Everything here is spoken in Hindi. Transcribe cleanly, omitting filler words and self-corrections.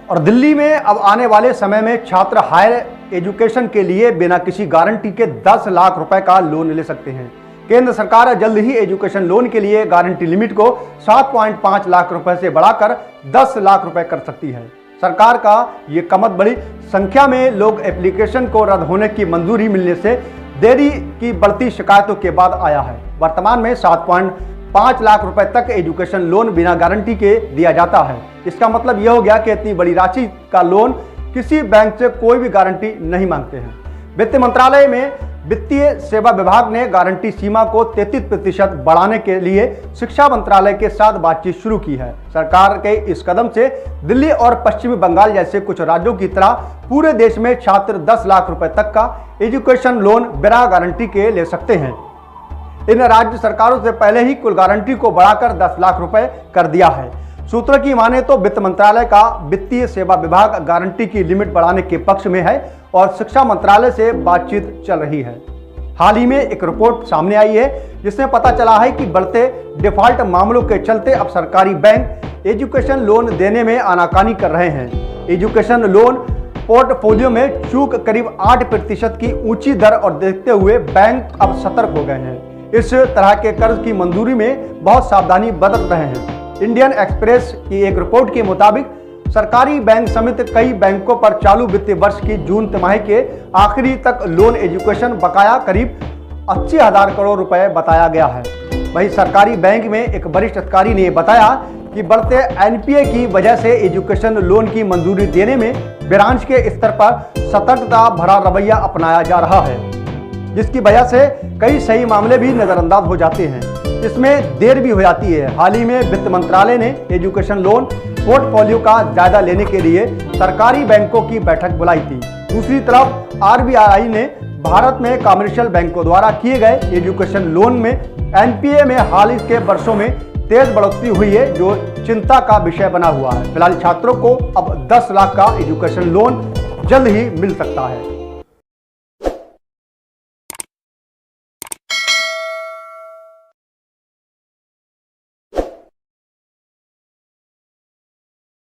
और दिल्ली में अब आने वाले समय में छात्र हायर एजुकेशन के लिए बिना किसी गारंटी के 10 लाख रुपए का लोन ले सकते हैं। केंद्र सरकार जल्द ही एजुकेशन लोन के लिए गारंटी लिमिट को 7.5 लाख रुपए से बढ़ाकर 10 लाख रुपए कर सकती है। सरकार का ये कदम बड़ी संख्या में लोग एप्लीकेशन को रद्द होने की मंजूरी मिलने से देरी की बढ़ती शिकायतों के बाद आया है। वर्तमान में 7.5 लाख रुपए तक एजुकेशन लोन बिना गारंटी के दिया जाता है। इसका मतलब यह हो गया कि इतनी बड़ी राशि का लोन किसी बैंक से कोई भी गारंटी नहीं मांगते हैं। वित्त मंत्रालय में वित्तीय सेवा विभाग ने गारंटी सीमा को 33% बढ़ाने के लिए शिक्षा मंत्रालय के साथ बातचीत शुरू की है। सरकार के इस कदम से दिल्ली और पश्चिमी बंगाल जैसे कुछ राज्यों की तरह पूरे देश में छात्र 10 लाख रुपए तक का एजुकेशन लोन बिना गारंटी के ले सकते हैं। इन राज्य सरकारों से पहले ही कुल गारंटी को बढ़ाकर 10 लाख रुपए कर दिया है। सूत्रों की माने तो वित्त मंत्रालय का वित्तीय सेवा विभाग गारंटी की लिमिट बढ़ाने के पक्ष में है और शिक्षा मंत्रालय से बातचीत चल रही है। हाल ही में एक रिपोर्ट सामने आई है जिसमें पता चला है कि बढ़ते डिफॉल्ट मामलों के चलते अब सरकारी बैंक एजुकेशन लोन देने में आनाकानी कर रहे हैं। एजुकेशन लोन पोर्टफोलियो में चूक करीब 8% की ऊंची दर और देखते हुए बैंक अब सतर्क हो गए हैं। इस तरह के कर्ज की मंजूरी में बहुत सावधानी बरत रहे हैं। इंडियन एक्सप्रेस की एक रिपोर्ट के मुताबिक सरकारी बैंक समेत कई बैंकों पर चालू वित्तीय वर्ष की जून तिमाही के आखिरी तक लोन एजुकेशन बकाया करीब 80,000 करोड़ रुपए बताया गया है। वहीं सरकारी बैंक में एक वरिष्ठ अधिकारी ने बताया कि बढ़ते एनपीए की वजह से एजुकेशन लोन की मंजूरी देने में ब्रांच के स्तर पर सतर्कता भरा रवैया अपनाया जा रहा है, जिसकी वजह से कई सही मामले भी नजरअंदाज हो जाते हैं। इसमें देर भी हो जाती है। हाल ही में वित्त मंत्रालय ने एजुकेशन लोन पोर्टफोलियो का जायजा लेने के लिए सरकारी बैंकों की बैठक बुलाई थी। दूसरी तरफ आरबीआई ने भारत में कमर्शियल बैंकों द्वारा किए गए एजुकेशन लोन में एनपीए में हाल ही के वर्षों में तेज बढ़ोतरी हुई है, जो चिंता का विषय बना हुआ है। फिलहाल छात्रों को अब 10 लाख का एजुकेशन लोन जल्द ही मिल सकता है।